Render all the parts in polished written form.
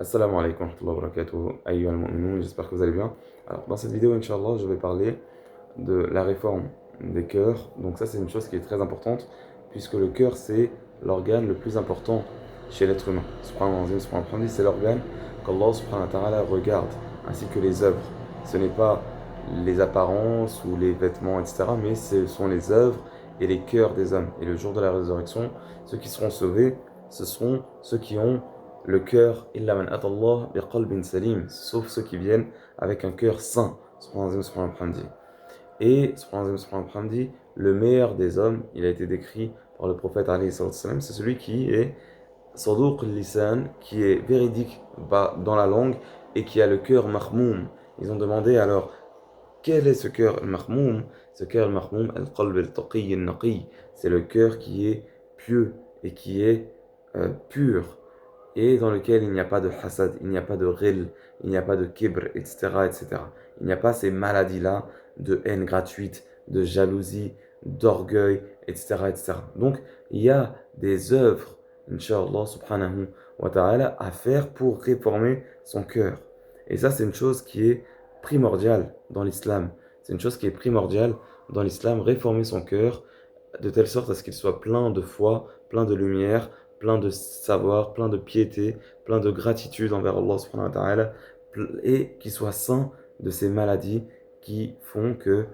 Assalamu alaikum wa rahmatullahi wa barakatuh, ayyuhal mu'minun, j'espère que vous allez bien. Alors, dans cette vidéo, Inch'Allah, je vais parler de la réforme des cœurs. Donc ça, c'est une chose qui est très importante, puisque le cœur, c'est l'organe le plus important chez l'être humain. Subhanallah, c'est l'organe qu'Allah subhanahu wa ta'ala regarde, ainsi que les œuvres. Ce n'est pas les apparences ou les vêtements, etc., mais ce sont les œuvres et les cœurs des hommes. Et le jour de la résurrection, ceux qui seront sauvés, ce seront ceux qui ont le cœur, illa man atallah biqalbin salim, sauf ceux qui viennent avec un cœur sain. Et le meilleur des hommes, il a été décrit par le prophète alayhi salatu wassalam, c'est celui qui est saduq lisan, qui est véridique dans la langue et qui a le cœur mahmoum. Ils ont demandé alors, quel est ce cœur al-mahmoum? Ce cœur al-mahmoum, al-qalb al-taqi al-naqi, c'est le cœur qui est pieux et qui est pur, et dans lequel il n'y a pas de hasad, il n'y a pas de ghil, il n'y a pas de kibr, etc., etc. Il n'y a pas ces maladies-là de haine gratuite, de jalousie, d'orgueil, etc., etc. Donc, il y a des œuvres, Inch'Allah subhanahu wa ta'ala, à faire pour réformer son cœur. Et ça, c'est une chose qui est primordiale dans l'islam. C'est une chose qui est primordiale dans l'islam, réformer son cœur de telle sorte à ce qu'il soit plein de foi, plein de lumière, plein de savoir, plein de piété, plein de gratitude envers Allah subhanahu wa ta'ala, et qu'il soit sain de ces maladies qui font que,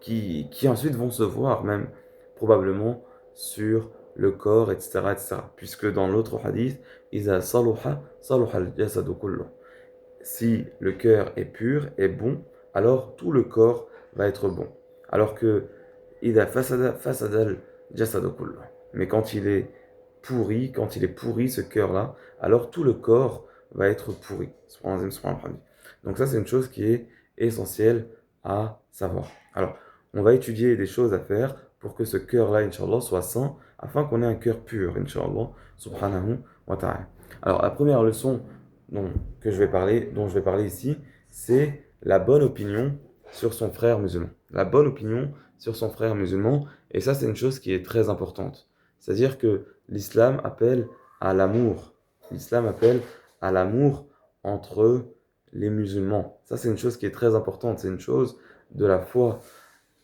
qui ensuite vont se voir même probablement sur le corps, etc., etc. Puisque dans l'autre hadith, إِذَا صَلُحَ صَلُحَ الْجَسَدُ كُلُّهُ. Si le cœur est pur et bon, alors tout le corps va être bon. Alors que إِذَا فَسَدَ فَسَدَ الْجَسَدُ كُلُّهُ. Mais quand il est pourri ce cœur-là, alors tout le corps va être pourri. Donc ça, c'est une chose qui est essentielle à savoir. Alors, on va étudier des choses à faire pour que ce cœur-là, Inch'Allah, soit sain, afin qu'on ait un cœur pur, Inch'Allah, subhanahu wa ta'ala. Alors, la première leçon dont je vais parler ici, c'est la bonne opinion sur son frère musulman. La bonne opinion sur son frère musulman, et ça, c'est une chose qui est très importante. C'est-à-dire que l'islam appelle à l'amour. L'islam appelle à l'amour entre les musulmans. Ça, c'est une chose qui est très importante. C'est une chose de la foi.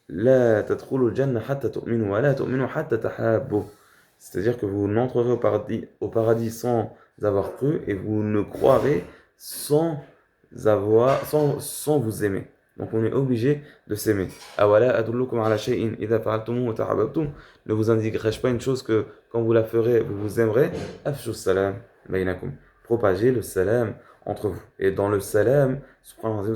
لا تدخلوا الجنة حتى تؤمنوا ولا تؤمنوا حتى تحابوا. C'est-à-dire que vous n'entrerez au paradis sans avoir cru, et vous ne croirez sans vous aimer. Donc on est obligé de s'aimer. أولا أدلكم على شيء إذا فعلتموه تحاببتم. Ne vous indiquerai-je pas une chose que quand vous la ferez, vous vous aimerez? أفشوا السلام بينكم. Propagez le salam entre vous. Et dans le salam, subhanallah,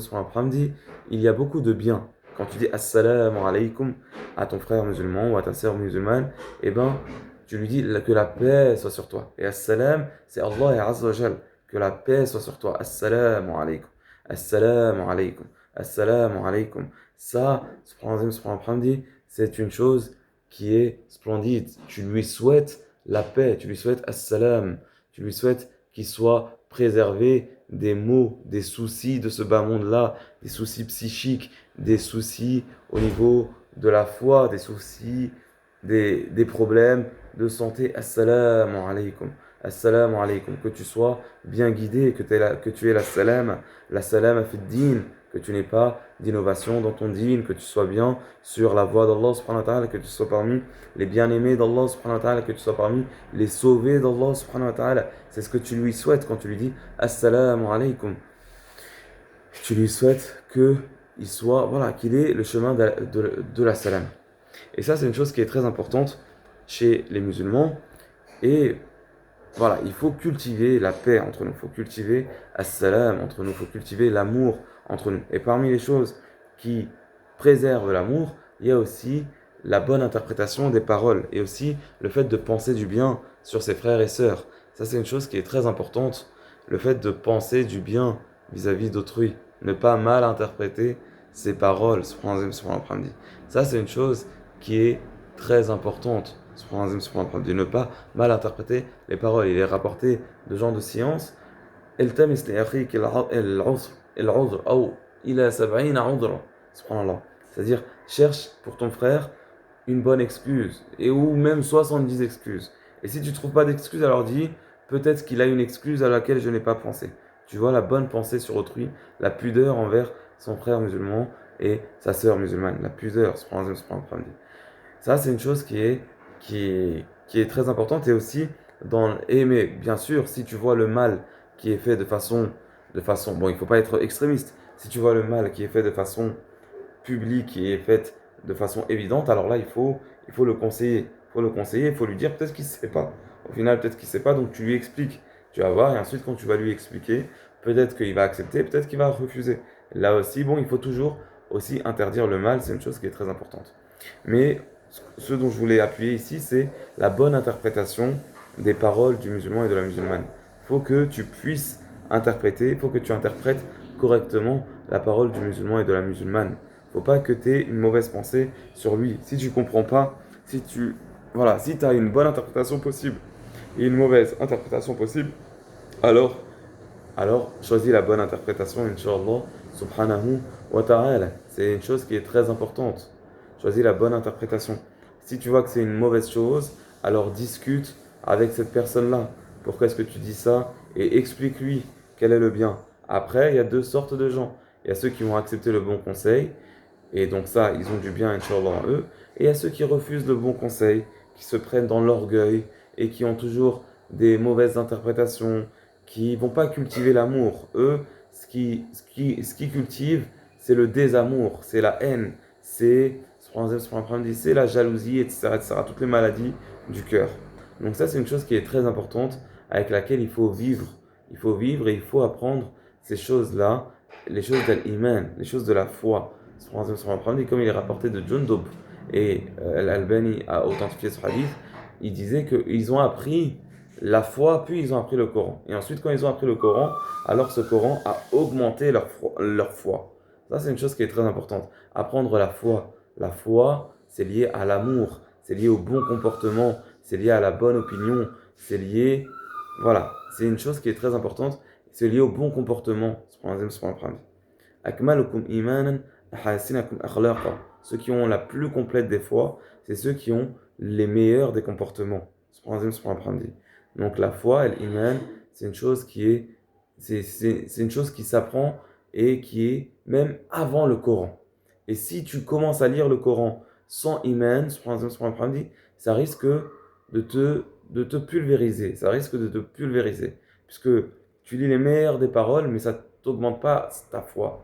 il y a beaucoup de bien. Quand tu dis assalamu alaykum à ton frère musulman ou à ta sœur musulmane, eh ben, tu lui dis que la paix soit sur toi. Et assalam, c'est Allah et Azza wa Jal. Que la paix soit sur toi. Assalamu alaykum. Assalamu alaykum. Assalamu alaykum. Ça, subhanallah, c'est une chose qui est splendide. Tu lui souhaites la paix, tu lui souhaites assalam, tu lui souhaites qu'il soit préservé des maux, des soucis de ce bas monde-là, des soucis psychiques, des soucis au niveau de la foi, des soucis, des problèmes de santé. Assalamu alaykum. Assalamu alaykum. Que tu sois bien guidé, que tu aies la salam fi din, que tu n'aies pas d'innovation dans ton din, que tu sois bien sur la voie d'Allah subhanahu wa ta'ala, que tu sois parmi les bien-aimés d'Allah subhanahu wa ta'ala, que tu sois parmi les sauvés d'Allah subhanahu wa ta'ala. C'est ce que tu lui souhaites quand tu lui dis Assalamu alaykum. Tu lui souhaites qu'il soit, voilà, qu'il ait le chemin de la salam. Et ça, c'est une chose qui est très importante chez les musulmans. Et voilà, il faut cultiver la paix entre nous, il faut cultiver as-salam entre nous, il faut cultiver l'amour entre nous. Et parmi les choses qui préservent l'amour, il y a aussi la bonne interprétation des paroles et aussi le fait de penser du bien sur ses frères et sœurs. Ça, c'est une chose qui est très importante, le fait de penser du bien vis-à-vis d'autrui, ne pas mal interpréter ses paroles. Ça, c'est une chose qui est très importante. De ne pas mal interpréter les paroles. Il est rapporté de gens de science التمس لأخيك العذر أو إلى 70 عذرا. Subhanallah. C'est-à-dire, cherche pour ton frère une bonne excuse, ou même 70 excuses. Et si tu ne trouves pas d'excuse, alors dis peut-être qu'il a une excuse à laquelle je n'ai pas pensé. Tu vois, la bonne pensée sur autrui, la pudeur envers son frère musulman et sa sœur musulmane. La pudeur, subhanallah. Ça, c'est une chose qui est très importante et aussi dans aimer. Bien sûr, si tu vois le mal qui est fait bon, il ne faut pas être extrémiste. Si tu vois le mal qui est fait de façon publique et est fait de façon évidente, alors là, il faut le conseiller. Il faut le conseiller, il faut lui dire peut-être qu'il ne sait pas. Au final, peut-être qu'il ne sait pas, donc tu lui expliques. Tu vas voir, et ensuite, quand tu vas lui expliquer, peut-être qu'il va accepter, peut-être qu'il va refuser. Là aussi, bon, il faut toujours aussi interdire le mal, c'est une chose qui est très importante. Mais ce dont je voulais appuyer ici, c'est la bonne interprétation des paroles du musulman et de la musulmane. Il faut que tu puisses interpréter, il faut que tu interprètes correctement la parole du musulman et de la musulmane. Il ne faut pas que tu aies une mauvaise pensée sur lui. Si tu ne comprends pas, si tu as une bonne interprétation possible et une mauvaise interprétation possible, alors, alors choisis la bonne interprétation, Inch'Allah, subhanahu wa ta'ala. C'est une chose qui est très importante. Choisis la bonne interprétation. Si tu vois que c'est une mauvaise chose, alors discute avec cette personne-là. Pourquoi est-ce que tu dis ça? Et explique-lui quel est le bien. Après, il y a deux sortes de gens. Il y a ceux qui vont accepter le bon conseil, et donc ça, ils ont du bien, Inch'Allah, en eux. Et il y a ceux qui refusent le bon conseil, qui se prennent dans l'orgueil, et qui ont toujours des mauvaises interprétations, qui vont pas cultiver l'amour. Eux, ce qu'ils cultivent, c'est le désamour, c'est la haine, c'est la jalousie, etc., etc., toutes les maladies du cœur. Donc ça, c'est une chose qui est très importante, avec laquelle il faut vivre. Il faut vivre et il faut apprendre ces choses-là, les choses d'iman, les choses de la foi. Comme il est rapporté de Jundub, et Al-Albani a authentifié ce hadith, il disait qu'ils ont appris la foi, puis ils ont appris le Coran. Et ensuite, quand ils ont appris le Coran, alors ce Coran a augmenté leur foi. Ça, c'est une chose qui est très importante. Apprendre la foi. La foi, c'est lié à l'amour, c'est lié au bon comportement, c'est lié à la bonne opinion, c'est lié... Voilà, c'est une chose qui est très importante, c'est lié au bon comportement. Akmalukum imanan, ahasinakum akhlaqa. Ceux qui ont la plus complète des foi, c'est ceux qui ont les meilleurs des comportements. Donc la foi, l'iman, c'est une chose c'est une chose qui s'apprend et qui est même avant le Coran. Et si tu commences à lire le Coran sans iman, ça risque de te pulvériser. Ça risque de te pulvériser. Puisque tu lis les meilleures des paroles, mais ça ne t'augmente pas ta foi.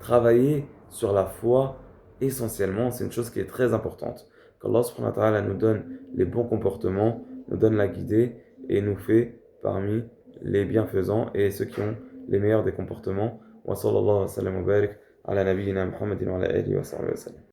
Travailler sur la foi, essentiellement, c'est une chose qui est très importante. Qu'Allah subhanahu wa ta'ala nous donne les bons comportements, nous donne la guidée et nous fait parmi les bienfaisants et ceux qui ont les meilleurs des comportements. Wa sallallahu wa sallam wa barik ala nabiyyina Muhammadin wa ala alihi wa sahbihi wa sallam.